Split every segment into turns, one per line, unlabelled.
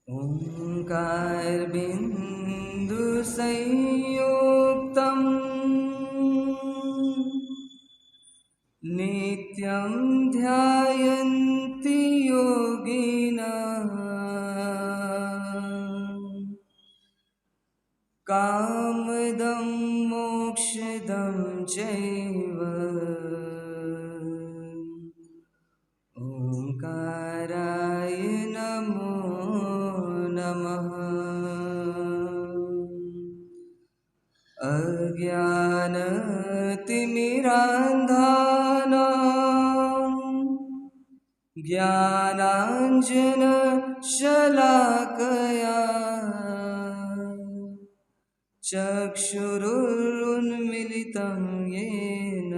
ओंकार बिंदु संयुक्तम् नित्यं ध्यायन्ति योगिनः कामदं मोक्षदं चैव ओंकाराय नमो नमः। अज्ञानतिमिरान्धानां ज्ञानाञ्जनशलाकया चक्षुरुन्मिलितं येन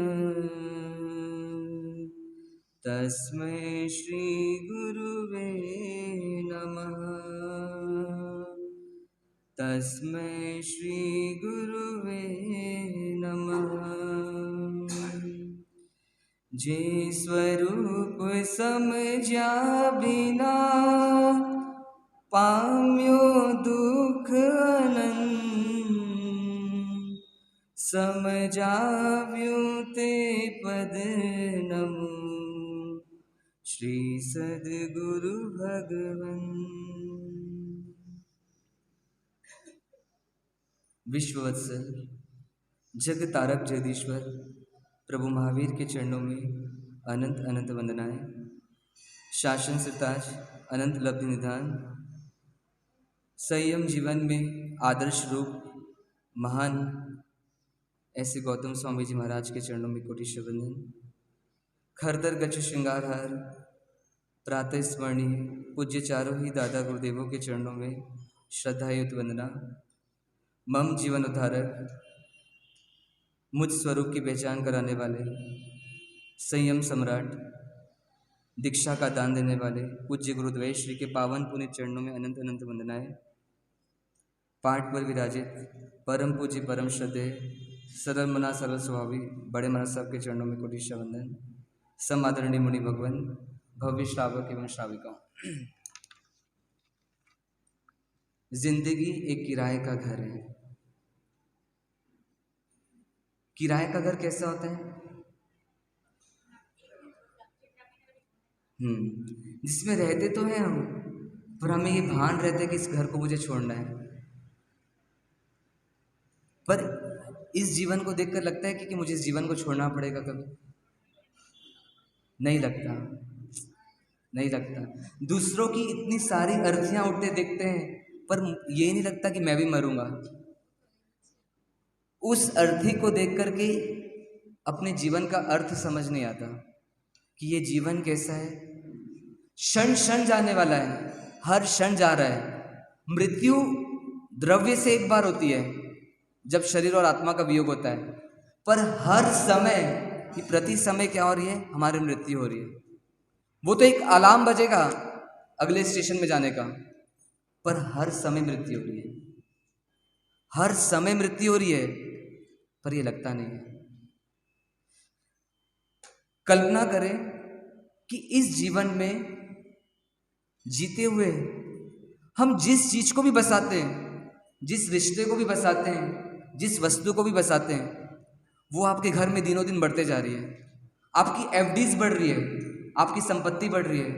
तस्मै श्रीगुरुवे नमः। तस्मै श्रीगुरुवे नमः। जे स्वरूप समझा बिना पाम्यो दुख अनंत समझाव्यो ते पद नमो श्री सद्गुरु भगवन। विश्ववत्सल जग तारक जगदीश्वर प्रभु महावीर के चरणों में अनंत अनंत वंदनाएं। शासन सिरताज अनंत लब्धि निधान संयम जीवन में आदर्श रूप महान ऐसे गौतम स्वामी जी महाराज के चरणों में कोटि वंदन। खरतर गच्छ श्रृंगारहार प्रातः स्मरणीय पूज्य चारों ही दादा गुरुदेवों के चरणों में श्रद्धायुत वंदना। मम जीवन उद्धारक मुझ स्वरूप की पहचान कराने वाले संयम सम्राट दीक्षा का दान देने वाले पूज्य गुरुद्वय श्री के पावन पुण्य चरणों में अनंत अनंत वंदनाएं। पाठ पर विराजित परम पूज्य परम श्रद्धेय सरल मना सरल स्वभावी बड़े महाराज साहब के चरणों में कोटि वंदन। समादरणीय मुनि भगवान भव्य श्रावक एवं श्राविकाओं, जिंदगी एक किराए का घर है। किराए का घर कैसा होता है? जिसमें रहते तो हैं हम, पर हमें ये भान रहता है कि इस घर को मुझे छोड़ना है। पर इस जीवन को देखकर लगता है कि मुझे इस जीवन को छोड़ना पड़ेगा कभी? नहीं लगता, नहीं लगता। दूसरों की इतनी सारी अर्थियां उठते देखते हैं, पर ये नहीं लगता कि मैं भी मरूंगा। उस अर्थी को देख करके अपने जीवन का अर्थ समझ नहीं आता कि ये जीवन कैसा है। क्षण क्षण जाने वाला है, हर क्षण जा रहा है। मृत्यु द्रव्य से एक बार होती है जब शरीर और आत्मा का वियोग होता है, पर हर समय कि प्रति समय क्या हो रही है? हमारी मृत्यु हो रही है। वो तो एक अलार्म बजेगा अगले स्टेशन में जाने का, पर हर समय मृत्यु हो रही है। हर समय मृत्यु हो रही है, पर ये लगता नहीं है। कल्पना करें कि इस जीवन में जीते हुए हम जिस चीज को भी बसाते हैं, जिस रिश्ते को भी बसाते हैं, जिस वस्तु को भी बसाते हैं, वो आपके घर में दिनों दिन बढ़ते जा रही है। आपकी एफडीज बढ़ रही है, आपकी संपत्ति बढ़ रही है,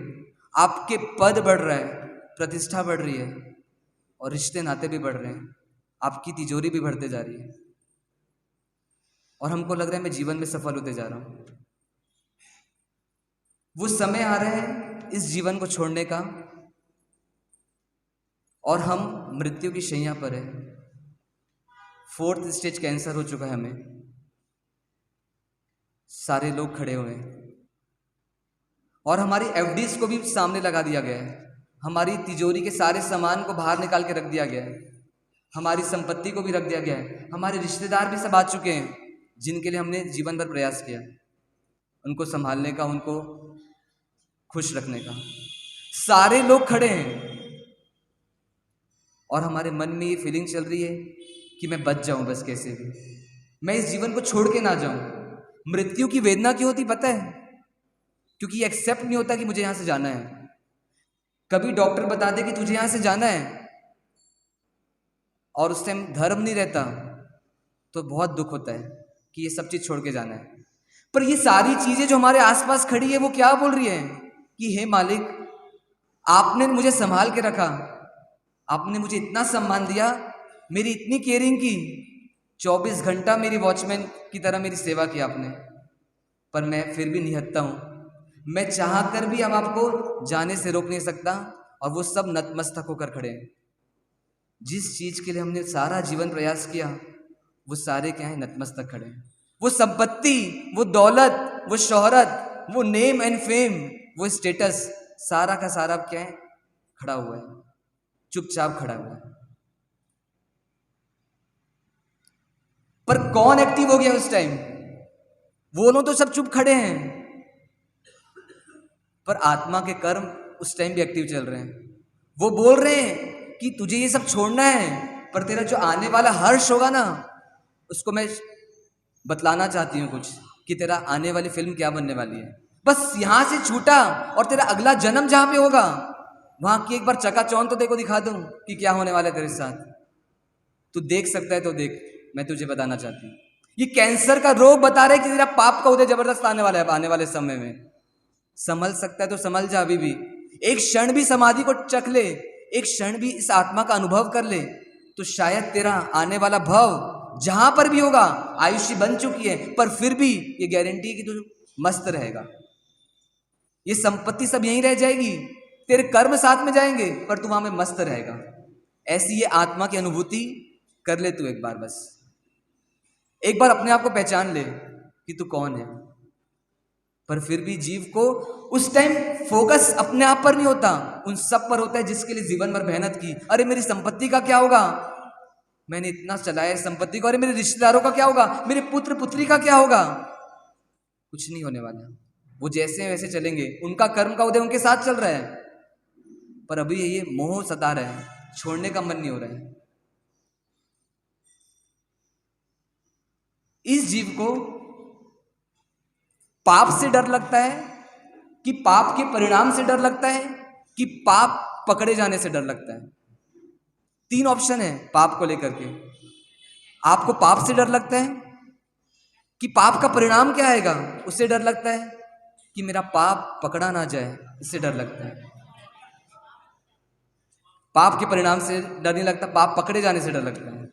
आपके पद बढ़ रहा है, प्रतिष्ठा बढ़ रही है, और रिश्ते नाते भी बढ़ रहे हैं। आपकी तिजोरी भी बढ़ते जा रही है, और हमको लग रहा है मैं जीवन में सफल होते जा रहा हूं। वो समय आ रहा है इस जीवन को छोड़ने का, और हम मृत्यु की शैया पर है। 4th स्टेज कैंसर हो चुका है हमें। सारे लोग खड़े हुए हैं, और हमारी एफडीज को भी सामने लगा दिया गया है। हमारी तिजोरी के सारे सामान को बाहर निकाल के रख दिया गया है। हमारी संपत्ति को भी रख दिया गया है। हमारे रिश्तेदार भी सब आ चुके हैं, जिनके लिए हमने जीवन भर प्रयास किया, उनको संभालने का, उनको खुश रखने का। सारे लोग खड़े हैं, और हमारे मन में ये फीलिंग चल रही है कि मैं बच जाऊं बस कैसे भी, मैं इस जीवन को छोड़ के ना जाऊं। मृत्यु की वेदना क्यों होती पता है? क्योंकि एक्सेप्ट नहीं होता कि मुझे यहां से जाना है। कभी डॉक्टर बता दे कि तुझे यहां से जाना है और उस टाइम धर्म नहीं रहता, तो बहुत दुख होता है कि ये सब चीज छोड़ के जाना है। पर ये सारी चीजें जो हमारे आसपास खड़ी है वो क्या बोल रही है कि हे मालिक, आपने मुझे संभाल के रखा, आपने मुझे इतना सम्मान दिया, मेरी इतनी केयरिंग की, 24 घंटा मेरी वॉचमैन की तरह मेरी सेवा की आपने, पर मैं फिर भी निहत्था हूं। मैं चाह कर भी अब आपको जाने से रोक नहीं सकता। और वो सब नतमस्तक होकर खड़े हैं। जिस चीज के लिए हमने सारा जीवन प्रयास किया, वो सारे क्या है, नतमस्तक खड़े हैं। वो संपत्ति, वो दौलत, वो शोहरत, वो नेम एंड फेम, वो स्टेटस, सारा का सारा क्या है, खड़ा हुआ है, चुपचाप खड़ा हुआ है। पर कौन एक्टिव हो गया उस टाइम? वो लोग तो सब चुप खड़े हैं, पर आत्मा के कर्म उस टाइम भी एक्टिव चल रहे हैं। वो बोल रहे हैं कि तुझे ये सब छोड़ना है, पर तेरा जो आने वाला हर्ष होगा ना, उसको मैं बतलाना चाहती हूँ कुछ, कि तेरा आने वाली फिल्म क्या बनने वाली है। बस यहां से छूटा और तेरा अगला जन्म जहां पे होगा, वहां की एक बार चकाचौंध तो देखो, दिखा दूं कि क्या होने वाला है तेरे साथ। तू देख सकता है तो देख, मैं तुझे बताना चाहती हूँ। ये कैंसर का रोग बता रहे कि तेरा पाप का उदय जबरदस्त आने वाला है आने वाले समय में। संभल सकता है तो संभल जा अभी भी। एक क्षण भी समाधि को चख ले, एक क्षण भी इस आत्मा का अनुभव कर ले, तो शायद तेरा आने वाला भव जहां पर भी होगा, आयुष्य बन चुकी है, पर फिर भी ये गारंटी है कि तू मस्त रहेगा। ये संपत्ति सब यहीं रह जाएगी, तेरे कर्म साथ में जाएंगे, पर तू वहां में मस्त रहेगा। ऐसी ये आत्मा की अनुभूति कर ले तू एक बार। बस एक बार अपने आप को पहचान ले कि तू कौन है। पर फिर भी जीव को उस टाइम फोकस अपने आप पर नहीं होता, उन सब पर होता है जिसके लिए जीवन भर मेहनत की। अरे मेरी संपत्ति का क्या होगा, मैंने इतना चलाया है संपत्ति को। अरे मेरे रिश्तेदारों का क्या होगा, मेरे पुत्र पुत्री का क्या होगा। कुछ नहीं होने वाला, वो जैसे हैं वैसे चलेंगे। उनका कर्म का उदय उनके साथ चल रहा है, पर अभी ये मोह सता रहा है, छोड़ने का मन नहीं हो रहा है। इस जीव को पाप से डर लगता है, कि पाप के परिणाम से डर लगता है, कि पाप पकड़े जाने से डर लगता है। 3 ऑप्शन है पाप को लेकर के। आपको पाप से डर लगता है कि पाप का परिणाम क्या आएगा, उससे डर लगता है, कि मेरा पाप पकड़ा ना जाए, इससे डर लगता है। पाप के परिणाम से डर नहीं लगता, पाप पकड़े जाने से डर लगता है।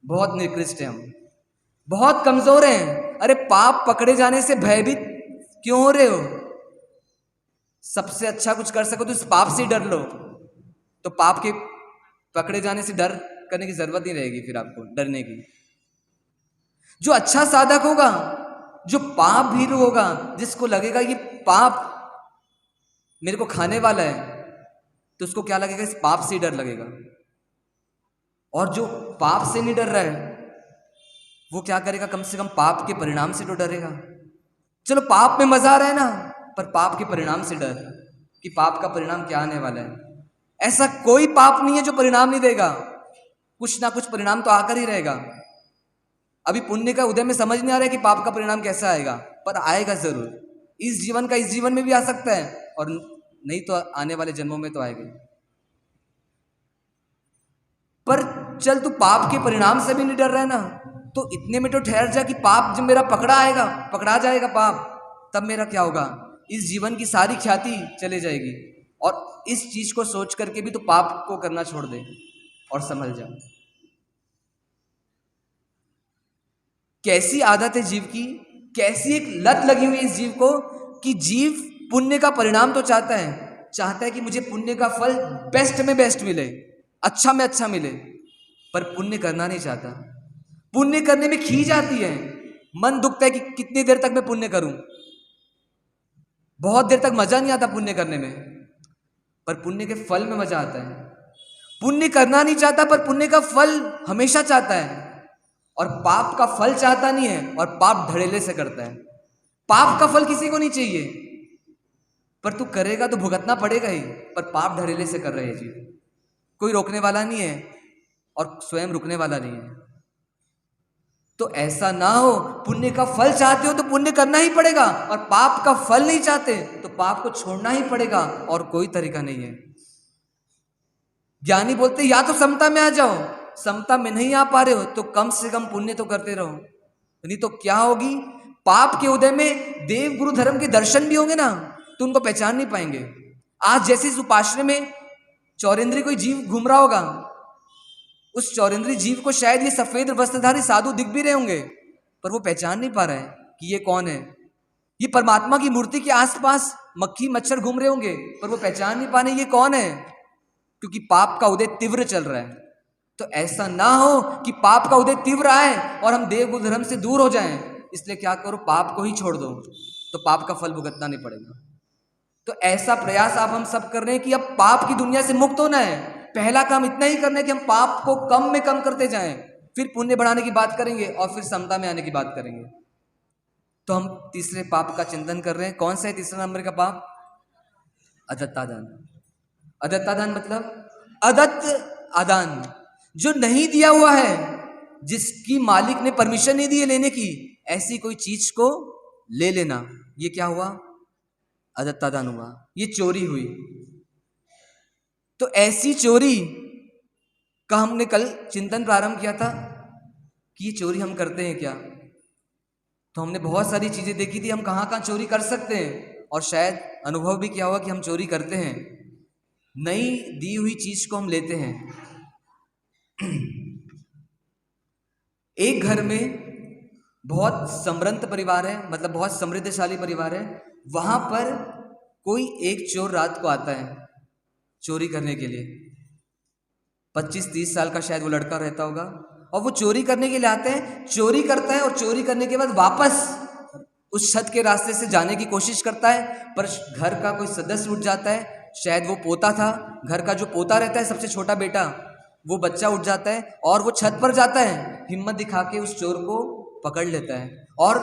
बहुत निकृष्ट है हम, बहुत कमजोर हैं। अरे पाप पकड़े जाने से भयभीत क्यों हो रहे हो? सबसे अच्छा कुछ कर सको तो इस पाप से डर लो, तो पाप के पकड़े जाने से डर करने की जरूरत नहीं रहेगी फिर आपको डरने की। जो अच्छा साधक होगा, जो पाप भीरू होगा, जिसको लगेगा ये पाप मेरे को खाने वाला है, तो उसको क्या लगेगा, इस पाप से डर लगेगा। और जो पाप से नहीं डर रहा है, वो क्या करेगा, कम से कम पाप के परिणाम से तो डरेगा। चलो पाप में मजा आ रहा है ना, पर पाप के परिणाम से डर, कि पाप का परिणाम क्या आने वाला है। ऐसा कोई पाप नहीं है जो परिणाम नहीं देगा, कुछ ना कुछ परिणाम तो आकर ही रहेगा। अभी पुण्य का उदय में समझ नहीं आ रहा है कि पाप का परिणाम कैसा आएगा, पर आएगा जरूर। इस जीवन का इस जीवन में भी आ सकता है, और नहीं तो आने वाले जन्मों में तो आएगा। पर चल तू पाप के परिणाम से भी नहीं डर रहा है ना, तो इतने में तो ठहर जा कि पाप जब मेरा पकड़ा जाएगा पाप, तब मेरा क्या होगा, इस जीवन की सारी ख्याति चले जाएगी। और इस चीज को सोच करके भी तो पाप को करना छोड़ दे और संभल जा। कैसी आदत है जीव की, कैसी एक लत लगी हुई है इस जीव को, कि जीव पुण्य का परिणाम तो चाहता है कि मुझे पुण्य का फल बेस्ट में बेस्ट मिले, अच्छा में अच्छा मिले, पर पुण्य करना नहीं चाहता। पुण्य करने में खींच आती है, मन दुखता है कि कितनी देर तक मैं पुण्य करूं। बहुत देर तक मजा नहीं आता पुण्य करने में, पर पुण्य के फल में मजा आता है। पुण्य करना नहीं चाहता, पर पुण्य का फल हमेशा चाहता है, और पाप का फल चाहता नहीं है, और पाप धड़ेले से करता है। पाप का फल किसी को नहीं चाहिए, पर तू करेगा तो भुगतना पड़ेगा ही, पर पाप धड़ेले से कर रहे हैं जी। कोई रोकने वाला नहीं है और स्वयं रुकने वाला नहीं है। तो ऐसा ना हो, पुण्य का फल चाहते हो तो पुण्य करना ही पड़ेगा, और पाप का फल नहीं चाहते तो पाप को छोड़ना ही पड़ेगा, और कोई तरीका नहीं है। ज्ञानी बोलते या तो समता में आ जाओ, समता में नहीं आ पा रहे हो तो कम से कम पुण्य तो करते रहो, नहीं तो क्या होगी, पाप के उदय में देव गुरु धर्म के दर्शन भी होंगे ना तो उनको पहचान नहीं पाएंगे। आज जैसे इस उपाश्रय में चौरेंद्री कोई जीव घूम रहा होगा, उस चौरेंद्री जीव को शायद ये सफेद वस्त्रधारी साधु दिख भी रहे होंगे, पर वो पहचान नहीं पा रहा है कि ये कौन है। ये परमात्मा की मूर्ति के आसपास मक्खी मच्छर घूम रहे होंगे, पर वो पहचान नहीं पाने ये कौन है, क्योंकि पाप का उदय तीव्र चल रहा है। तो ऐसा ना हो कि पाप का उदय तीव्र आए और हम देव गुरु धर्म से दूर हो जाएं, इसलिए क्या करो, पाप को ही छोड़ दो, तो पाप का फल भुगतना नहीं पड़ेगा। तो ऐसा प्रयास आप हम सब कर रहे हैं कि अब पाप की दुनिया से मुक्त होना है। पहला काम इतना ही करना है कि हम पाप को कम में कम करते जाएं, फिर पुण्य बढ़ाने की बात करेंगे और फिर समता में आने की बात करेंगे। तो हम तीसरे पाप का चिंतन कर रहे हैं। कौन सा है तीसरा नंबर का पाप? अदत्तादान। अदत्तादान मतलब अदत्त आदान, जो नहीं दिया हुआ है, जिसकी मालिक ने परमिशन नहीं दी है लेने की, ऐसी कोई चीज को ले लेना, ये क्या हुआ? अदत्तादान हुआ। ये चोरी हुई। तो ऐसी चोरी का हमने कल चिंतन प्रारंभ किया था कि ये चोरी हम करते हैं क्या। तो हमने बहुत सारी चीजें देखी थी हम कहाँ कहाँ चोरी कर सकते हैं, और शायद अनुभव भी किया हुआ कि हम चोरी करते हैं। नई दी हुई चीज को हम लेते हैं। एक घर में बहुत समृद्ध परिवार है, मतलब बहुत समृद्धशाली परिवार है, वहां पर कोई एक चोर रात को आता है चोरी करने के लिए। 25-30 साल का शायद वो लड़का रहता होगा, और वो चोरी करने के लिए आते हैं, चोरी करता है, और चोरी करने के बाद वापस उस छत के रास्ते से जाने की कोशिश करता है, पर घर का कोई सदस्य उठ जाता है, शायद वो पोता था, घर का जो पोता रहता है सबसे छोटा बेटा, वो बच्चा उठ जाता है और वो छत पर जाता है, हिम्मत दिखा के उस चोर को पकड़ लेता है और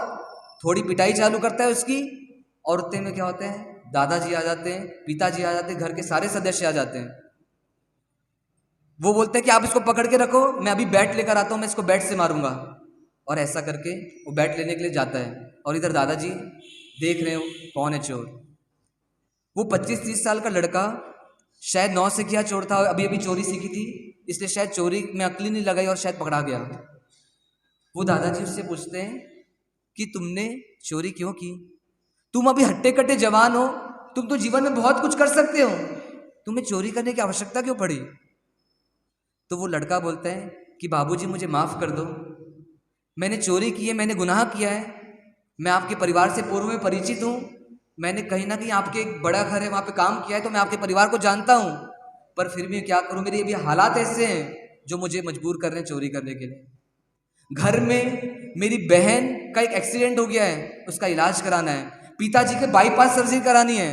थोड़ी पिटाई चालू करता है उसकी। और उतने में क्या होते हैं, दादाजी आ जाते हैं, पिताजी आ जाते हैं, घर के सारे सदस्य आ जाते हैं। वो बोलते हैं कि आप इसको पकड़ के रखो, मैं अभी बैट लेकर आता हूँ, मैं इसको बैट से मारूंगा। और ऐसा करके वो बैट लेने के लिए जाता है, और इधर दादाजी देख रहे हो कौन है चोर। वो 25-30 साल का लड़का शायद 9 से किया चोर था, अभी अभी चोरी सीखी थी, इसलिए शायद चोरी में अक्ल नहीं लगाई और शायद पकड़ा गया। वो दादाजी उससे पूछते हैं कि तुमने चोरी क्यों की? तुम अभी हट्टे कट्टे जवान हो, तुम तो जीवन में बहुत कुछ कर सकते हो, तुम्हें चोरी करने की आवश्यकता क्यों पड़ी? तो वो लड़का बोलता है कि बाबूजी मुझे माफ कर दो, मैंने चोरी की है, मैंने गुनाह किया है, मैं आपके परिवार से पूर्व में परिचित हूँ, मैंने कहीं ना कहीं आपके एक बड़ा घर है वहाँ पे काम किया है, तो मैं आपके परिवार को जानता हूँ, पर फिर भी क्या करूँ, मेरे अभी हालात ऐसे हैं जो मुझे मजबूर कर रहे हैं चोरी करने के लिए। घर में मेरी बहन का एक एक्सीडेंट हो गया है, उसका इलाज कराना है, पिताजी के बाईपास सर्जरी करानी है,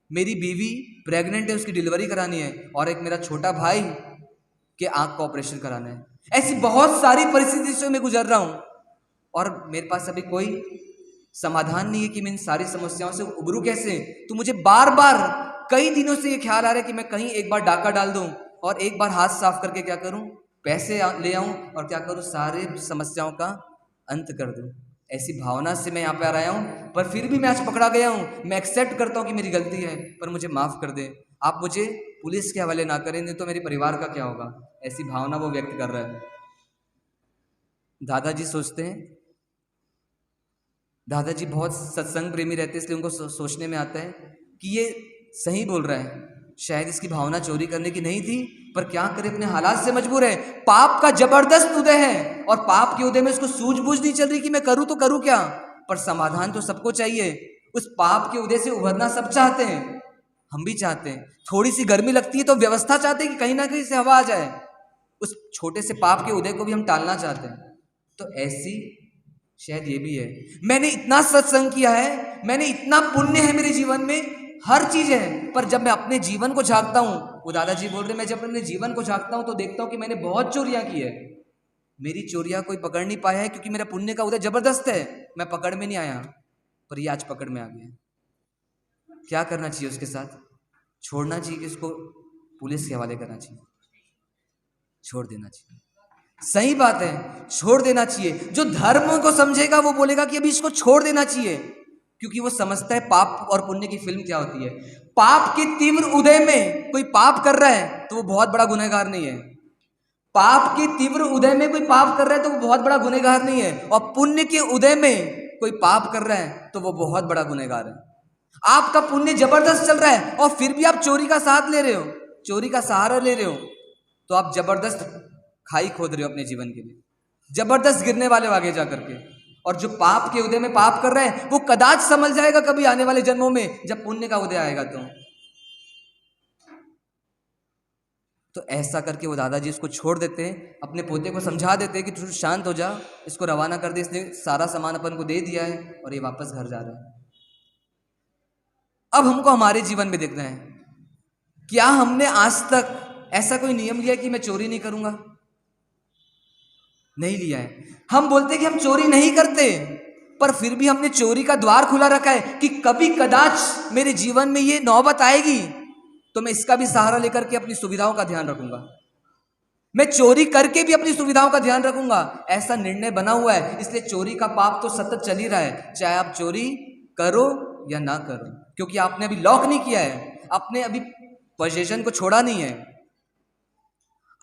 मेरी बीवी प्रेग्नेंट है, उसकी डिलीवरी करानी है, और एक मेरा छोटा भाई के आंख का ऑपरेशन कराना है। ऐसी बहुत सारी परिस्थिति से मैं गुजर रहा हूँ और मेरे पास अभी कोई समाधान नहीं है कि मैं इन सारी समस्याओं से उबरूं कैसे। तो मुझे बार बार कई दिनों से ये ख्याल आ रहा है कि मैं कहीं एक बार डाका डाल दूं और एक बार हाथ साफ करके क्या करूं, पैसे ले आऊं और क्या करूं, सारे समस्याओं का अंत कर दूं। ऐसी भावना से मैं यहाँ पे आ रहा हूँ, पर फिर भी मैं आज पकड़ा गया हूँ। मैं एक्सेप्ट करता हूँ कि मेरी गलती है, पर मुझे माफ़ कर दे, आप मुझे पुलिस के हवाले ना करें, नहीं तो मेरे परिवार का क्या होगा। ऐसी भावना वो व्यक्त कर रहा है। दादाजी सोचते हैं, दादाजी बहुत सत्संग प्रेमी रहते हैं, इसलिए उनको सोचने में आता है कि ये सही बोल रहा है, शायद इसकी भावना चोरी करने की नहीं थी, पर क्या करे, अपने हालात से मजबूर है। पाप का जबरदस्त उदय है और पाप के उदय में इसको सूझबूझ नहीं चल रही कि मैं करूं तो करूं क्या, पर समाधान तो सबको चाहिए। उस पाप के उदय से उभरना सब चाहते हैं, हम भी चाहते हैं। थोड़ी सी गर्मी लगती है तो व्यवस्था चाहते हैं कि कहीं ना कहीं से हवा आ जाए। उस छोटे से पाप के उदय को भी हम टालना चाहते हैं। तो ऐसी शायद ये भी है, मैंने इतना सत्संग किया है, मैंने इतना पुण्य है मेरे जीवन में, हर चीज है, पर जब मैं अपने जीवन को झांकता हूँ, वो दादाजी बोल रहे, मैं जब अपने जीवन को झांकता हूँ तो देखता हूँ कि मैंने बहुत चोरियां की है। मेरी चोरियां कोई पकड़ नहीं पाया है, क्योंकि मेरा पुण्य का उदय जबरदस्त है, मैं पकड़ में नहीं आया, पर ये आज पकड़ में आ गया। क्या करना चाहिए उसके साथ? छोड़ना चाहिए कि उसको पुलिस के हवाले करना चाहिए? छोड़ देना चाहिए। सही बात है, छोड़ देना चाहिए। जो धर्म को समझेगा वो बोलेगा कि अभी इसको छोड़ देना चाहिए, क्योंकि वो समझता है पाप और पुण्य की फिल्म क्या होती है। पाप के तीव्र उदय में कोई पाप कर रहा है तो वो बहुत बड़ा गुनहगार नहीं है। पाप के तीव्र उदय में कोई पाप कर रहा है तो वो बहुत बड़ा गुनहगार नहीं है, और पुण्य के उदय में कोई पाप कर रहा है तो वो बहुत बड़ा गुनहगार है। आपका पुण्य जबरदस्त चल रहा है और फिर भी आप चोरी का साथ ले रहे हो, चोरी का सहारा ले रहे हो, तो आप जबरदस्त खाई खोद रहे हो अपने जीवन के लिए, जबरदस्त गिरने वाले हो आगे जा करके। और जो पाप के उदय में पाप कर रहे हैं वो कदाच समझ जाएगा कभी आने वाले जन्मों में जब पुण्य का उदय आएगा। तो ऐसा करके वो दादाजी इसको छोड़ देते हैं, अपने पोते को समझा देते हैं कि तू शांत हो जा, इसको रवाना कर दे, इसने सारा सामान अपन को दे दिया है और ये वापस घर जा रहा है। अब हमको हमारे जीवन में देखना है, क्या हमने आज तक ऐसा कोई नियम लिया कि मैं चोरी नहीं करूंगा? नहीं लिया है। हम बोलते हैं कि हम चोरी नहीं करते, पर फिर भी हमने चोरी का द्वार खुला रखा है कि कभी कदाच मेरे जीवन में ये नौबत आएगी तो मैं इसका भी सहारा लेकर के अपनी सुविधाओं का ध्यान रखूंगा, मैं चोरी करके भी अपनी सुविधाओं का ध्यान रखूंगा। ऐसा निर्णय बना हुआ है, इसलिए चोरी का पाप तो सतत चल ही रहा है, चाहे आप चोरी करो या ना करो, क्योंकि आपने अभी लॉक नहीं किया है, आपने अभी पोजीशन को छोड़ा नहीं है।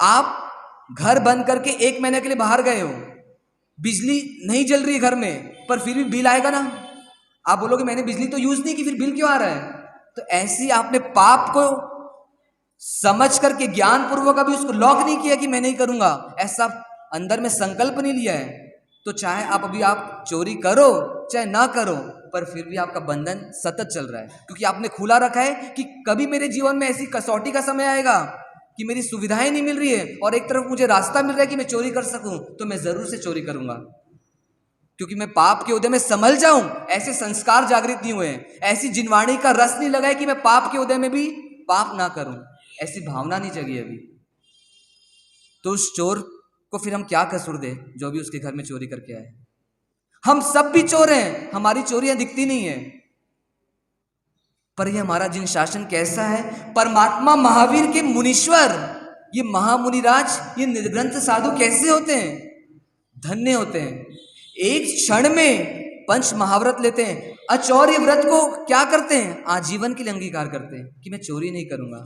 आप घर बंद करके 1 महीने के लिए बाहर गए हो, बिजली नहीं जल रही है घर में, पर फिर भी बिल आएगा ना। आप बोलोगे मैंने बिजली तो यूज नहीं की, फिर बिल क्यों आ रहा है? तो ऐसी आपने पाप को समझ करके ज्ञान पूर्वक अभी उसको लॉक नहीं किया कि मैं नहीं करूंगा, ऐसा अंदर में संकल्प नहीं लिया है। तो चाहे आप चोरी करो चाहे ना करो, पर फिर भी आपका बंधन सतत चल रहा है, क्योंकि आपने खुला रखा है कि कभी मेरे जीवन में ऐसी कसौटी का समय आएगा कि मेरी सुविधाएं नहीं मिल रही है और एक तरफ मुझे रास्ता मिल रहा है कि मैं चोरी कर सकूं, तो मैं जरूर से चोरी करूंगा, क्योंकि मैं पाप के उदय में संभल जाऊं। ऐसे संस्कार जागृत नहीं हुए, ऐसी जिनवाणी का रस नहीं लगा है कि मैं पाप के उदय में भी पाप ना करूं, ऐसी भावना नहीं जगी अभी। तो उस चोर को फिर हम क्या कसूर दे जो भी उसके घर में चोरी करके आए? हम सब भी चोर हैं, हमारी चोरियां दिखती नहीं है, पर यह हमारा जिन शासन कैसा है। परमात्मा महावीर के मुनीश्वर, ये महामुनिराज, ये निर्ग्रंथ साधु कैसे होते हैं? धन्य होते हैं। एक क्षण में 5 महाव्रत लेते हैं, अचौर्य व्रत को क्या करते हैं? आजीवन के लिए अंगीकार करते हैं कि मैं चोरी नहीं करूंगा।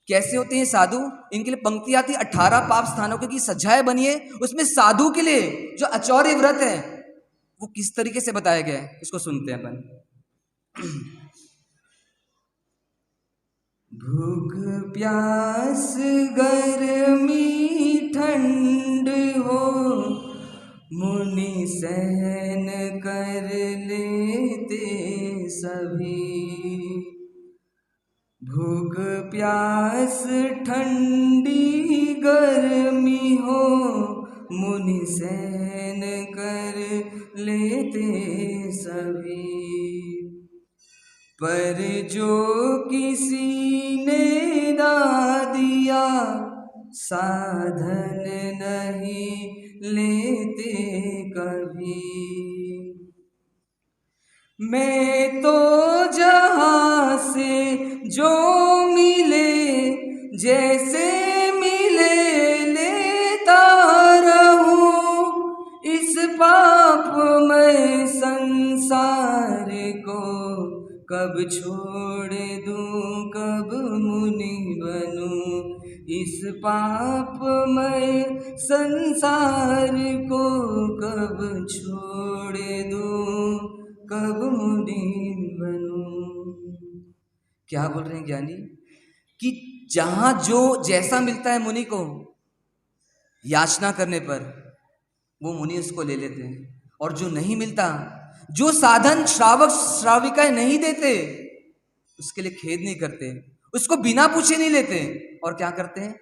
कैसे होते हैं साधु? इनके लिए पंक्ति आती 18 पाप स्थानों की सज्जाएं बनिए, उसमें साधु के लिए जो अचौर्य व्रत है वो किस तरीके से बताया गया है, इसको सुनते हैं अपन। भूख प्यास गर्मी ठंड हो, मुनि सहन कर लेते सभी। भूख प्यास ठंडी गर्मी हो, मुनि सहन कर लेते सभी। पर जो किसी ने ना दिया, साधन नहीं लेते कभी। मैं तो जहाँ से जो मिले जैसे मिले लेता रहूं, इस पापमय संसार को कब छोड़ दूं, कब मुनि बनूं। इस पापमय संसार को कब छोड़ दूं, कब मुनि बनूं। क्या बोल रहे हैं ज्ञानी? कि जहां जो जैसा मिलता है मुनि को याचना करने पर, वो मुनि उसको ले लेते हैं, और जो नहीं मिलता, जो साधन श्रावक श्राविकाएं नहीं देते, उसके लिए खेद नहीं करते, उसको बिना पूछे नहीं लेते, और क्या करते हैं?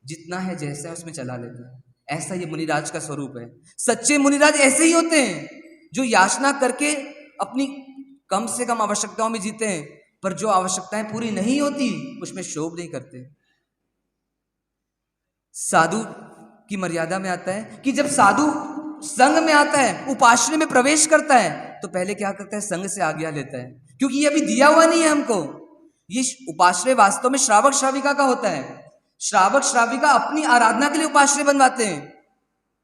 जितना है जैसा है उसमें चला लेते हैं। ऐसा ये मुनिराज का स्वरूप है। सच्चे मुनिराज ऐसे ही होते हैं, जो याचना करके अपनी कम से कम आवश्यकताओं में जीते हैं, पर जो आवश्यकताएं पूरी नहीं होती उसमें शोभ नहीं करते। साधु की मर्यादा में आता है कि जब साधु संघ में आता है, उपाश्रय में प्रवेश करता है, तो पहले क्या करता है? संघ से आज्ञा लेता है, क्योंकि ये अभी दिया हुआ नहीं है हमको। ये उपाश्रय वास्तव में श्रावक श्राविका का होता है। श्रावक श्राविका अपनी आराधना के लिए उपाश्रय बनवाते हैं,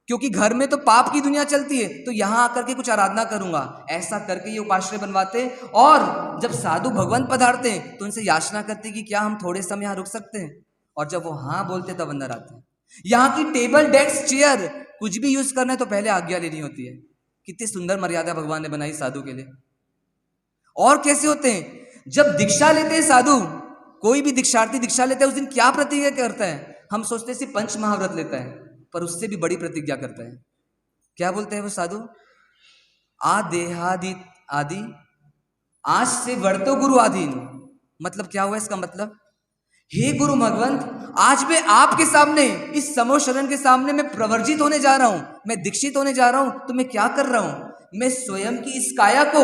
क्योंकि घर में तो पाप की दुनिया चलती है, तो यहां आकर के कुछ आराधना करूंगा, ऐसा करके ये उपाश्रय बनवाते। और जब साधु भगवान पधारते हैं तो उनसे याचना करते कि क्या हम थोड़े समय यहाँ रुक सकते हैं, और जब वो हाँ बोलते तब अंदर आते हैं। यहाँ की टेबल, डेस्क, चेयर कुछ भी यूज करना है तो पहले आज्ञा लेनी होती है। कितनी सुंदर मर्यादा भगवान ने बनाई साधु के लिए। और कैसे होते हैं, जब दीक्षा लेते हैं साधु, कोई भी दीक्षार्थी दीक्षा लेता है, उस दिन क्या प्रतिज्ञा करता है? हम सोचते हैं सिर्फ पंच महाव्रत लेता है, पर उससे भी बड़ी प्रतिज्ञा करता है। क्या बोलते हैं वो साधु? आदेहादि आदि आज से वर्तो गुरु आधीन। मतलब क्या हुआ इसका मतलब? हे गुरु भगवंत, आज मैं आपके सामने, इस समूह शरण के सामने मैं प्रवर्जित होने जा रहा हूं, मैं दीक्षित होने जा रहा हूं, तो मैं क्या कर रहा हूं? मैं स्वयं की इस काया को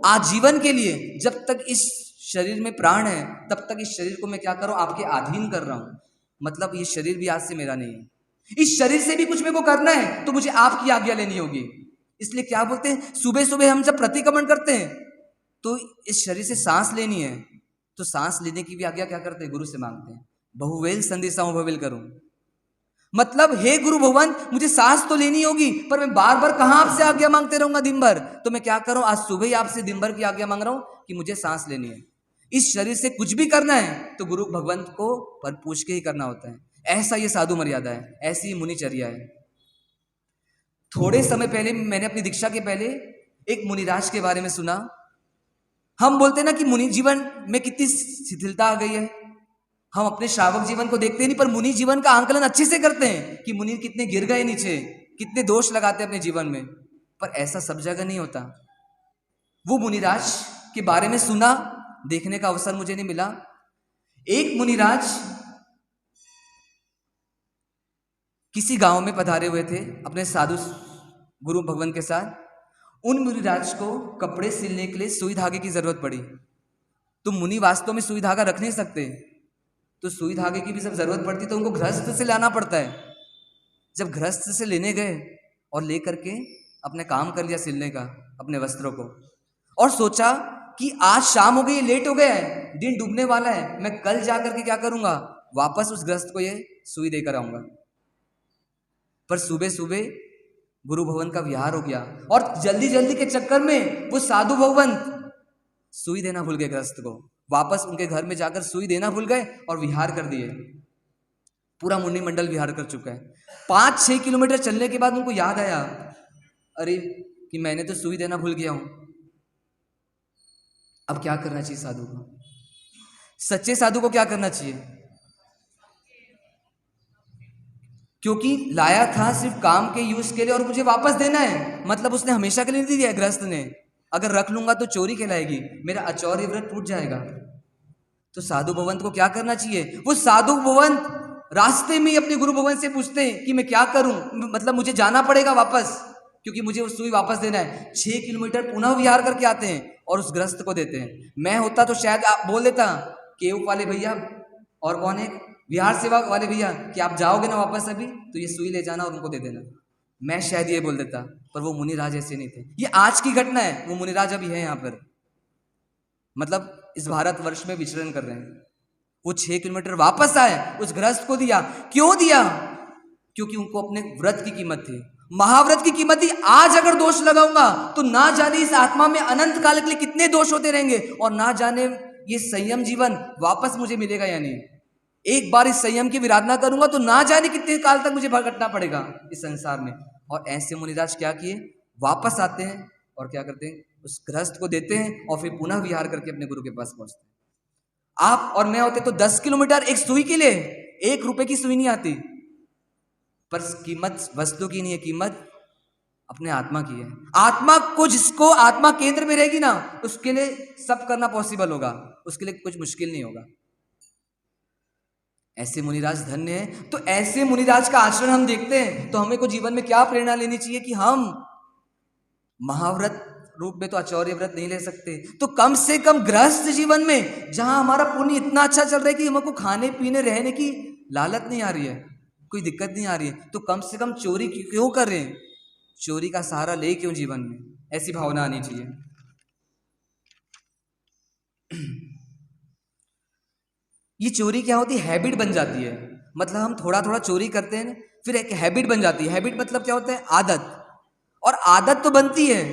आजीवन के लिए, जब तक इस शरीर में प्राण है तब तक इस शरीर को मैं क्या कर रहा हूं? आपके अधीन कर रहा हूं। मतलब ये शरीर भी आज से मेरा नहीं है, इस शरीर से भी कुछ मेरे को करना है तो मुझे आपकी आज्ञा लेनी होगी। इसलिए क्या बोलते हैं, सुबह सुबह हम जब प्रतिक्रमण करते हैं तो इस शरीर से सांस लेनी है, तो सांस लेने की भी आज्ञा क्या करते हैं? गुरु से मांगते हैं। बहुवेल संदेशा भवेल करूं, मतलब हे गुरु भगवान, मुझे सांस तो लेनी होगी, पर मैं बार बार कहां आपसे आज्ञा मांगते रहूंगा दिन भर? तो मैं क्या करूं, आज सुबह ही आपसे दिन भर की आज्ञा मांग रहा हूं कि मुझे सांस लेनी है। इस शरीर से कुछ भी करना है तो गुरु भगवंत को पर पूछ के ही करना होता है। ऐसा ये साधु मर्यादा है, ऐसी मुनिचर्या है। थोड़े समय पहले मैंने अपनी दीक्षा के पहले एक मुनिराज के बारे में सुना। हम बोलते ना कि मुनि जीवन में कितनी शिथिलता आ गई है, हम अपने श्रावक जीवन को देखते नहीं, पर मुनि जीवन का आंकलन अच्छे से करते हैं कि मुनि कितने गिर गए नीचे, कितने दोष लगाते हैं अपने जीवन में। पर ऐसा सब जगह नहीं होता। वो मुनिराज के बारे में सुना, देखने का अवसर मुझे नहीं मिला। एक मुनिराज किसी गांव में पधारे हुए थे अपने साधु गुरु भगवान के साथ। उन मुनिराज को कपड़े सिलने के लिए सुई धागे की जरूरत पड़ी। तो मुनि वास्तव में सुई धागा रख नहीं सकते, तो सुई धागे की भी जब जरूरत पड़ती तो उनको गृहस्थ से लाना पड़ता है। जब गृहस्थ से लेने गए और लेकर के अपने काम कर लिया सिलने का, अपने वस्त्रों को, और सोचा कि आज शाम हो गई, लेट हो गया है, दिन डूबने वाला है, मैं कल जाकर के क्या करूंगा, वापस उस गृहस्थ को ये सुई देकर आऊंगा। पर सुबह सुबह गुरु भवन का विहार हो गया और जल्दी जल्दी के चक्कर में वो साधु भगवंत सुई देना भूल गए गृहस्थ को। वापस उनके घर में जाकर सुई देना भूल गए और विहार कर दिए। पूरा मुनि मंडल विहार कर चुका है। 5-6 किलोमीटर चलने के बाद उनको याद आया, अरे कि मैंने तो सुई देना भूल गया हूं। अब क्या करना चाहिए साधु को? सच्चे साधु को क्या करना चाहिए? क्योंकि लाया था सिर्फ काम के यूज के लिए और मुझे वापस देना है, मतलब उसने हमेशा के लिए नहीं दिया गृहस्थ ने। अगर रख लूंगा तो चोरी कहलाएगी, मेरा आचौर्य व्रत टूट जाएगा। तो साधु भगवंत को क्या करना चाहिए? वो साधु भगवंत रास्ते में ही अपने गुरु भगवंत से पूछते हैं कि मैं क्या करूं, मतलब मुझे जाना पड़ेगा वापस, क्योंकि मुझे वो सुई वापस देना है। 6 किलोमीटर पुनः विहार करके आते हैं और उस गृहस्थ को देते हैं। मैं होता तो शायद आप बोल देता, केव वाले भैया और कौन है, विहार सेवा वाले भैया, कि आप जाओगे ना वापस अभी तो ये सुई ले जाना और उनको दे देना। मैं शायद ये बोल देता, पर वो मुनिराज ऐसे नहीं थे। ये आज की घटना है, वो मुनिराज अभी है यहाँ पर, मतलब इस भारतवर्ष में विचरण कर रहे हैं। वो 6 किलोमीटर वापस आए, उस गृहस्थ को दिया। क्यों दिया? क्योंकि उनको अपने व्रत की कीमत थी, महाव्रत की कीमत थी। आज अगर दोष लगाऊंगा तो ना जाने इस आत्मा में अनंत काल के लिए कितने दोष होते रहेंगे, और ना जाने ये संयम जीवन वापस मुझे मिलेगा या नहीं। एक बार इस संयम की विराधना करूंगा तो ना जाने कितने काल तक मुझे भटकना पड़ेगा इस संसार में। और ऐसे मुनिराज क्या किए, वापस आते हैं और क्या करते हैं, उस गृहस्थ को देते हैं और फिर पुनः विहार करके अपने गुरु के पास पहुंचते हैं। आप और मैं होते तो 10 किलोमीटर एक सुई के लिए 1 रुपए की सुई नहीं आती। पर कीमत वस्तु की नहीं है, कीमत अपने आत्मा की है। आत्मा को, जिसको आत्मा केंद्र में रहेगी ना, उसके लिए सब करना पॉसिबल होगा, उसके लिए कुछ मुश्किल नहीं होगा। ऐसे मुनिराज धन्य है। तो ऐसे मुनिराज का आचरण हम देखते हैं तो हमें को जीवन में क्या प्रेरणा लेनी चाहिए कि हम महाव्रत रूप में तो आचौर्य व्रत नहीं ले सकते, तो कम से कम गृहस्थ जीवन में जहां हमारा पुण्य इतना अच्छा चल रहा है कि हमको खाने पीने रहने की लालच नहीं आ रही है, कोई दिक्कत नहीं आ रही है, तो कम से कम चोरी क्यों कर रहे हैं, चोरी का सहारा ले क्यों जीवन में, ऐसी भावना आनी चाहिए। ये चोरी क्या होती है, हैबिट बन जाती है। मतलब हम थोड़ा थोड़ा चोरी करते हैं, फिर एक हैबिट बन जाती है। हैबिट मतलब क्या होता है? आदत। और आदत तो बनती है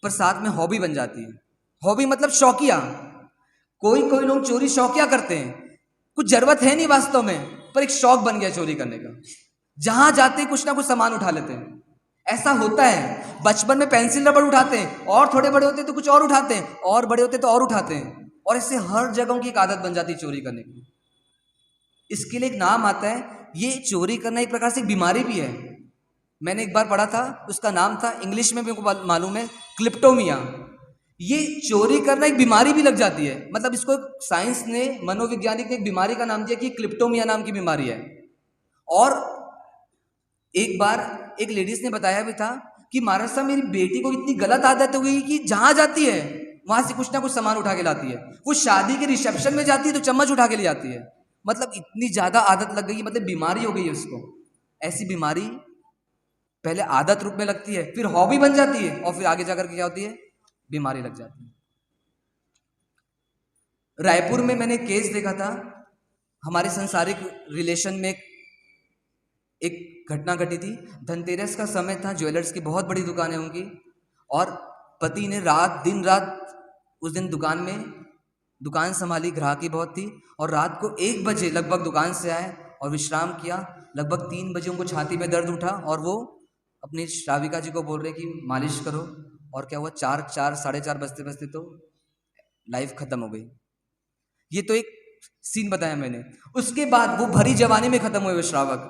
पर साथ में हॉबी बन जाती है। हॉबी मतलब शौकिया। कोई कोई लोग चोरी शौकिया करते हैं, कुछ जरूरत है नहीं वास्तव में, पर एक शौक बन गया चोरी करने का। जहां जाते कुछ ना कुछ सामान उठा लेते हैं। ऐसा होता है, बचपन में पेंसिल रबड़ उठाते हैं, और थोड़े बड़े होते हैं तो कुछ और उठाते हैं, और बड़े होते हैं तो और उठाते हैं, और इससे हर जगह की एक आदत बन जाती है चोरी करने की। इसके लिए एक नाम आता है। ये चोरी करना एक प्रकार से एक बीमारी भी है। मैंने एक बार पढ़ा था, उसका नाम था, इंग्लिश में मेरे को मालूम है, क्लिप्टोमिया। ये चोरी करना एक बीमारी भी लग जाती है। मतलब इसको साइंस ने, मनोवैज्ञानिक ने एक बीमारी का नाम दिया कि क्लिप्टोमिया नाम की बीमारी है। और एक बार एक लेडीज ने बताया भी था कि महाराज साहब, मेरी बेटी को इतनी गलत आदत हो गई कि जहां जाती है वहां से कुछ ना कुछ सामान उठा के लाती है। वो शादी के रिसेप्शन में जाती है तो चम्मच उठा के ले जाती है। मतलब इतनी ज्यादा आदत लग गई है, मतलब बीमारी हो गई है उसको। ऐसी बीमारी पहले आदत रूप में लगती है, फिर हॉबी बन जाती है, और फिर आगे जाकर के क्या होती है? बीमारी लग जाती है। रायपुर में मैंने केस देखा था। हमारे संसारिक रिलेशन में एक घटना घटी थी। धनतेरस का समय था, ज्वेलर्स की बहुत बड़ी दुकान है उनकी, और पति ने दिन रात उस दिन दुकान संभाली। ग्राहकी बहुत थी, और रात को 1 बजे लगभग दुकान से आए और विश्राम किया। लगभग 3 बजे उनको छाती में दर्द उठा, और वो अपनी श्राविका जी को बोल रहे कि मालिश करो। और क्या हुआ, 4 साढ़े 4 बजते बजते तो लाइफ खत्म हो गई। ये तो एक सीन बताया मैंने। उसके बाद वो भरी जवानी में खत्म हुए वो श्रावक,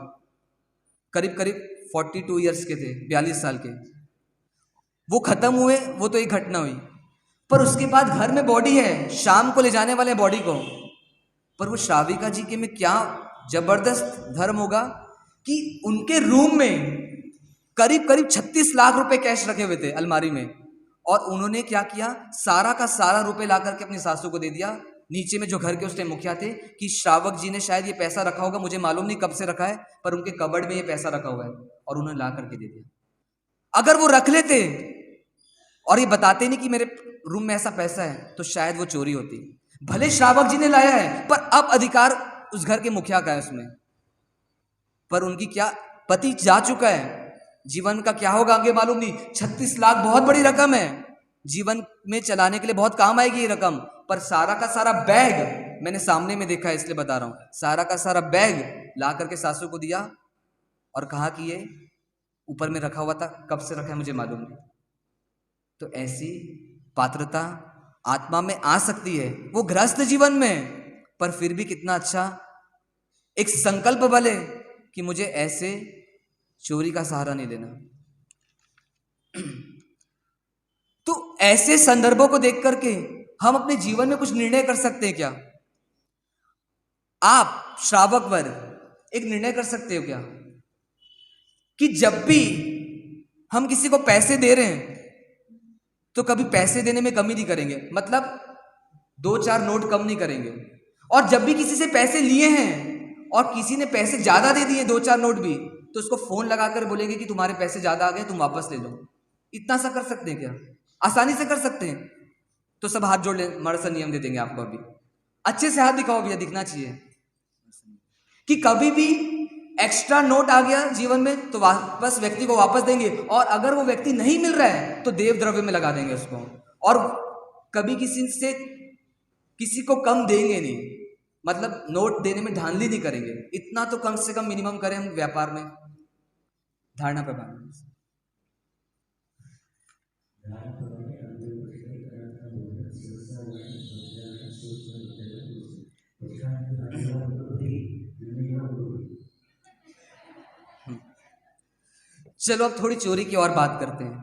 करीब करीब 42 ईयर्स के थे, 42 साल के। वो खत्म हुए, वो तो एक घटना हुई। पर उसके बाद घर में बॉडी है, शाम को ले जाने वाले बॉडी को। पर वो श्राविका जी के में क्या जबरदस्त धर्म होगा कि उनके रूम में करीब करीब 36 लाख रुपए कैश रखे हुए थे अलमारी में। और उन्होंने क्या किया, सारा का सारा रुपए ला करके अपनी सासू को दे दिया। नीचे में जो घर के उस टाइम मुखिया थे कि श्रावक जी ने शायद ये पैसा रखा होगा, मुझे मालूम नहीं कब से रखा है, पर उनके कबर्ड में ये पैसा रखा हुआ है, और उन्होंने ला करके दे दिया। अगर वो रख लेते और ये बताते नहीं कि मेरे रूम में ऐसा पैसा है, तो शायद वो चोरी होती। भले श्रावक जी ने लाया है, पर अब अधिकार उस घर के मुखिया का है उसमें। पर उनकी क्या, पति जा चुका है, जीवन का क्या होगा आगे मालूम नहीं। 36 लाख बहुत बड़ी रकम है, जीवन में चलाने के लिए बहुत काम आएगी ये रकम। पर सारा का सारा बैग मैंने सामने में देखा है, इसलिए बता रहा हूं। सारा का सारा बैग ला करके सासू को दिया और कहा कि ये ऊपर में रखा हुआ था, कब से रखा है मुझे मालूम नहीं। तो ऐसी पात्रता आत्मा में आ सकती है, वो गृहस्थ जीवन में, पर फिर भी कितना अच्छा एक संकल्प बले कि मुझे ऐसे चोरी का सहारा नहीं लेना। तो ऐसे संदर्भों को देख करके हम अपने जीवन में कुछ निर्णय कर सकते हैं क्या? आप श्रावक वर्ग एक निर्णय कर सकते हो क्या कि जब भी हम किसी को पैसे दे रहे हैं तो कभी पैसे देने में कमी नहीं करेंगे, मतलब 2-4 नोट कम नहीं करेंगे। और जब भी किसी से पैसे लिए हैं और किसी ने पैसे ज्यादा दे दिए, 2-4 नोट भी, तो उसको फोन लगाकर बोलेंगे कि तुम्हारे पैसे ज्यादा आ गए, तुम वापस ले लो। इतना सा कर सकते हैं क्या? आसानी से कर सकते हैं। तो सब हाथ जोड़ ले, हमारा सा नियम दे देंगे आपको। अभी अच्छे से हाथ दिखाओ भैया, दिखना चाहिए कि कभी भी एक्स्ट्रा नोट आ गया जीवन में तो वापस व्यक्ति को वापस देंगे, और अगर वो व्यक्ति नहीं मिल रहा है तो देव द्रव्य में लगा देंगे उसको। और कभी किसी को कम देंगे नहीं, मतलब नोट देने में धांधली नहीं करेंगे। इतना तो कम से कम मिनिमम करें हम व्यापार में। धारणा प्रभाव चलो अब थोड़ी चोरी की और बात करते हैं।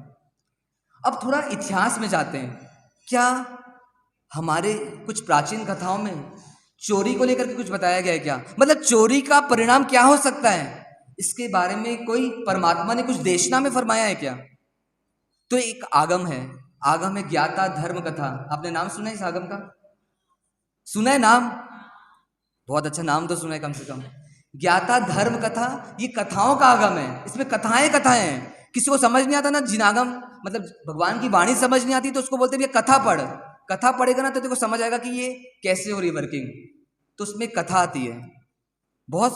अब थोड़ा इतिहास में जाते हैं। क्या हमारे कुछ प्राचीन कथाओं में चोरी को लेकर के कुछ बताया गया है क्या? मतलब चोरी का परिणाम क्या हो सकता है, इसके बारे में कोई परमात्मा ने कुछ देशना में फरमाया है क्या? तो एक आगम है ज्ञाता धर्म कथा। आपने नाम सुना है इस आगम का? सुना है नाम? बहुत अच्छा नाम तो सुना है कम से कम। ज्ञाता धर्म कथा, ये कथाओं का आगम है। इसमें कथाएं हैं। किसी को समझ नहीं आता ना जिनागम, मतलब भगवान की वाणी समझ नहीं आती तो उसको बोलते हैं कथा पढ़। कथा पढ़ेगा ना तो तेरे को समझ आएगा कि ये कैसे हो रही वर्किंग। तो उसमें कथा आती है बहुत।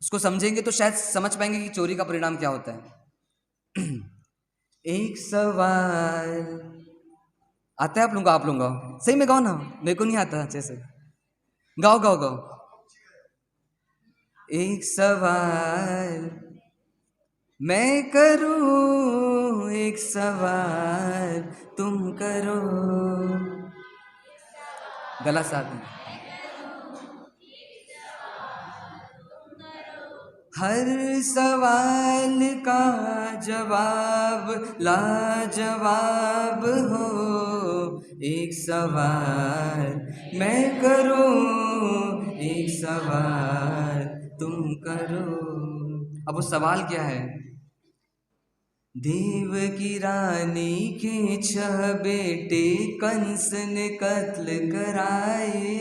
उसको समझेंगे तो शायद समझ पाएंगे कि चोरी का परिणाम क्या होता है। एक सवाल आता है आप लोग गाओ, सही में गाओ ना, मेरे को नहीं आता अच्छे से, गाओ गाओ गाओ। एक सवाल मैं करूं, एक सवाल तुम करो, गला साथ में। हर सवाल का जवाब लाजवाब हो, एक सवाल मैं करूं, एक सवाल तुम करो। अब वो सवाल क्या है? देव की रानी के 6 बेटे कंस ने कत्ल कराए,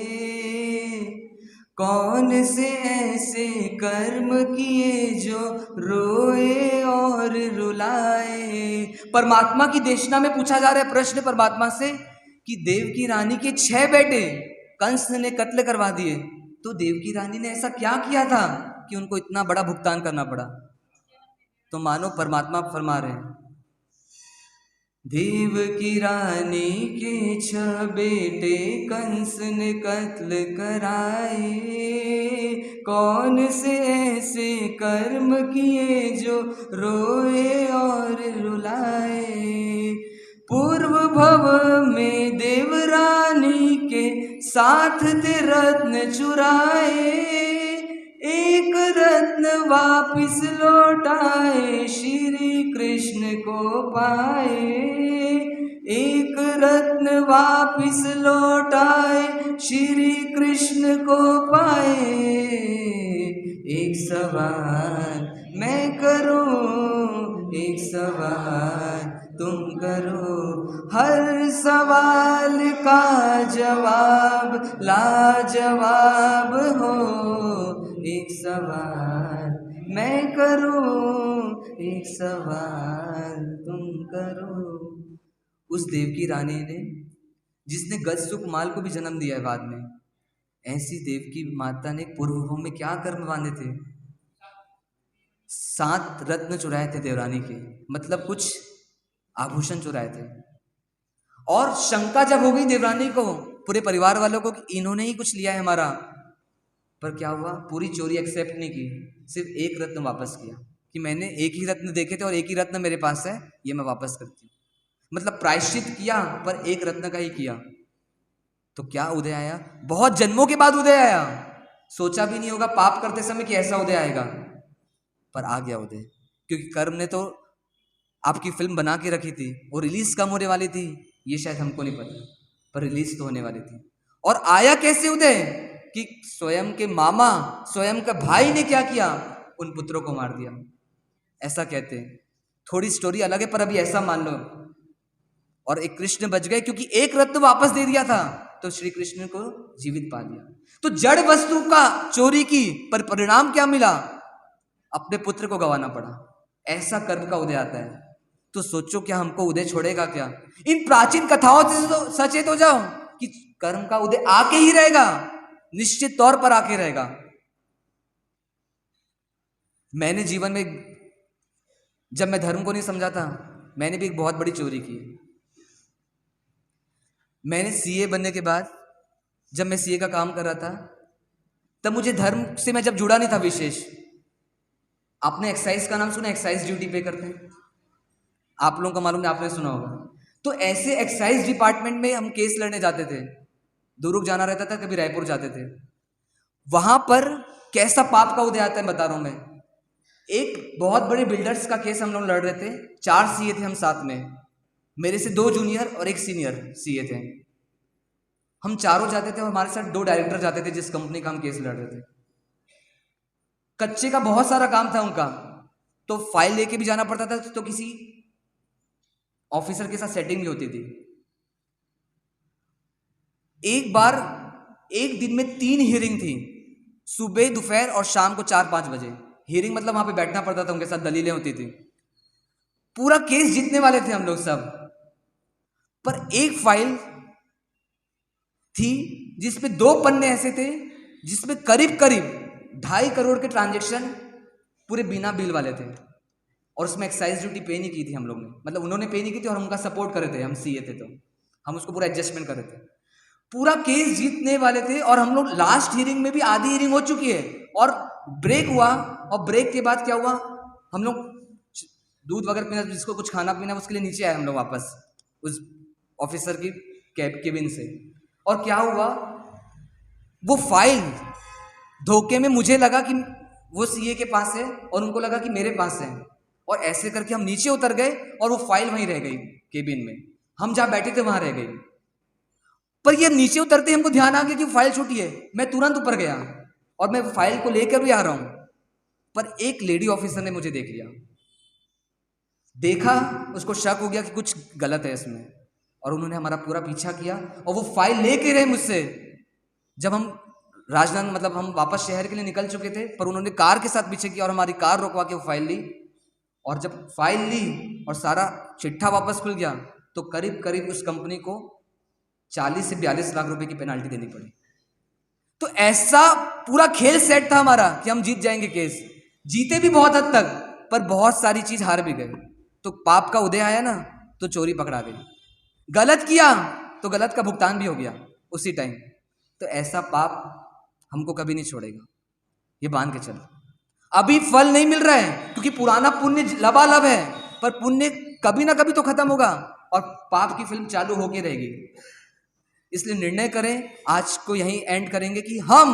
कौन से ऐसे कर्म किए जो रोए और रुलाए। परमात्मा की देशना में पूछा जा रहा है प्रश्न परमात्मा से कि देव की रानी के 6 बेटे कंस ने कत्ल करवा दिए, तो देव की रानी ने ऐसा क्या किया था कि उनको इतना बड़ा भुगतान करना पड़ा? तो मानो परमात्मा फरमा रहे हैं, देव की रानी के 6 बेटे कंस ने कत्ल कराए, कौन से ऐसे कर्म किए जो रोए और रुलाए। पूर्व भव में देवरानी के साथ थे रत्न चुराए, एक रत्न वापिस लौटाए श्री कृष्ण को पाए, एक रत्न वापिस लौटाए श्री कृष्ण को पाए। एक सवाल मैं करूं, एक सवाल तुम करो, हर सवाल का जवाब लाजवाब हो, एक सवाल मैं करूं, एक सवाल तुम करो। उस देव की रानी ने जिसने गज सुकुमाल को भी जन्म दिया है बाद में, ऐसी देव की माता ने पूर्व में क्या कर्म बांधे थे? 7 रत्न चुराए थे देवरानी के, मतलब कुछ आभूषण चुराए थे। और शंका जब हो गई देवरानी को, पूरे परिवार वालों को, कि इन्होंने ही कुछ लिया है हमारा, पर क्या हुआ? पूरी चोरी एक्सेप्ट नहीं की, सिर्फ एक रत्न वापस किया कि मैंने एक ही रत्न देखे थे और एक ही रत्न मेरे पास है, ये मैं वापस करती हूँ। मतलब प्रायश्चित किया पर एक रत्न का ही किया। तो क्या उदय आया? बहुत जन्मों के बाद उदय आया, सोचा भी नहीं होगा पाप करते समय कि ऐसा उदय आएगा, पर आ गया उदय। क्योंकि कर्म ने तो आपकी फिल्म बना के रखी थी, वो रिलीज कम होने वाली थी, ये शायद हमको नहीं पता, पर रिलीज तो होने वाली थी। और आया कैसे उदय? कि स्वयं के मामा, स्वयं का भाई ने क्या किया? उन पुत्रों को मार दिया। ऐसा कहते हैं, थोड़ी स्टोरी अलग है, पर अभी ऐसा मान लो। और एक कृष्ण बच गए क्योंकि एक रत्न वापस दे दिया था, तो श्री कृष्ण को जीवित पा लिया। तो जड़ वस्तु का चोरी की, पर परिणाम क्या मिला? अपने पुत्र को गंवाना पड़ा। ऐसा कर्म का उदय आता है। तो सोचो क्या हमको उदय छोड़ेगा क्या? इन प्राचीन कथाओं से तो सचेत हो जाओ कि कर्म का उदय आके ही रहेगा, निश्चित तौर पर आके रहेगा। मैंने जीवन में, जब मैं धर्म को नहीं समझा था, मैंने भी एक बहुत बड़ी चोरी की। मैंने सीए बनने के बाद, जब मैं सीए का काम कर रहा था, तब मुझे धर्म से मैं जब जुड़ा नहीं था विशेष। आपने एक्साइज का नाम सुना? एक्साइज ड्यूटी पे करते हैं, आप लोगों को मालूम नहीं, आपने सुना होगा। तो ऐसे एक्साइज डिपार्टमेंट में हम केस लड़ने जाते थे, दुर्ग जाना रहता था, कभी रायपुर जाते थे। वहां पर कैसा पाप का उदय आता है बता रहा हूं मैं। एक बहुत बड़े बिल्डर्स का केस हम लोग लड़ रहे थे, 4 सीए थे हम साथ में, मेरे से 2 जूनियर और 1 सीनियर सीए थे। हम चारों जाते थे और हमारे साथ 2 डायरेक्टर जाते थे जिस कंपनी का हम केस लड़ रहे थे। कच्चे का बहुत सारा काम था उनका, तो फाइल लेके भी जाना पड़ता था, तो किसी ऑफिसर के साथ सेटिंग भी होती थी। एक बार एक दिन में 3 हियरिंग थी, सुबह, दोपहर और शाम को 4-5 बजे। हियरिंग मतलब वहां पे बैठना पड़ता था, उनके साथ दलीलें होती थी। पूरा केस जीतने वाले थे हम लोग सब, पर एक फाइल थी जिसमें 2 पन्ने ऐसे थे जिसमें करीब करीब 2.5 करोड़ के ट्रांजेक्शन पूरे बिना बिल वाले थे, और उसमें एक्साइज ड्यूटी पे नहीं की थी हम लोग ने, मतलब उन्होंने पे नहीं की थी और हम उनका सपोर्ट कर रहे थे, हम सीए थे तो हम उसको पूरा एडजस्टमेंट कर रहे थे। पूरा केस जीतने वाले थे और हम लोग लास्ट हियरिंग में भी आधी हियरिंग हो चुकी है और ब्रेक हुआ, और ब्रेक के बाद क्या हुआ, हम लोग दूध वगैरह पीना, जिसको कुछ खाना पीना उसके लिए नीचे आए हम लोग वापस उस ऑफिसर की केबिन से। और क्या हुआ, वो फाइल धोखे में मुझे लगा कि वो सीए के पास है और उनको लगा कि मेरे पास है, और ऐसे करके हम नीचे उतर गए और वो फाइल वहीं रह गई केबिन में, हम जहाँ बैठे थे वहां रह गई। पर ये नीचे उतरते हमको ध्यान आ गया कि फाइल छोटी है, मैं तुरंत ऊपर गया और मैं फाइल को लेकर भी आ रहा हूं, पर एक लेडी ऑफिसर ने मुझे देख लिया, देखा, उसको शक हो गया कि कुछ गलत है इसमें, और उन्होंने हमारा पूरा पीछा किया और वो फाइल लेके रहे मुझसे। जब हम राजनांदगांव, मतलब हम वापस शहर के लिए निकल चुके थे, पर उन्होंने कार के साथ पीछे किया और हमारी कार रोकवा के वो फाइल ली, और जब फाइल ली और सारा चिट्ठा वापस खुल गया तो करीब करीब उस कंपनी को 40 से 42 लाख रुपए की पेनाल्टी देनी पड़ी। तो ऐसा पूरा खेल सेट था हमारा कि हम जीत जाएंगे केस, जीते भी बहुत हद तक, पर बहुत सारी चीज हार भी गए। तो पाप का उदय आया ना, तो चोरी पकड़ा गई, गलत किया तो गलत का भुगतान भी हो गया उसी टाइम। तो ऐसा पाप हमको कभी नहीं छोड़ेगा, ये बांध के चलो। अभी फल नहीं मिल रहा है क्योंकि पुराना पुण्य लबालब है, पर पुण्य कभी ना कभी तो खत्म होगा और पाप की फिल्म चालू होके रहेगी। इसलिए निर्णय करें, आज को यहीं एंड करेंगे कि हम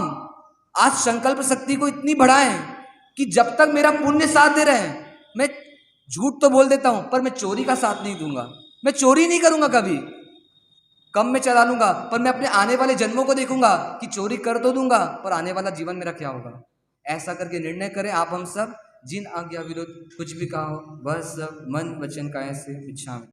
आज संकल्प शक्ति को इतनी बढ़ाएं कि जब तक मेरा पुण्य साथ दे रहे हैं, मैं झूठ तो बोल देता हूं पर मैं चोरी का साथ नहीं दूंगा, मैं चोरी नहीं करूंगा, कभी कम में चला लूंगा, पर मैं अपने आने वाले जन्मों को देखूंगा कि चोरी कर तो दूंगा पर आने वाला जीवन मेरा क्या होगा। ऐसा करके निर्णय करें आप हम सब, जिन आज्ञा विरुद्ध कुछ भी कहा हो वह सब मन वचन काया से इच्छा में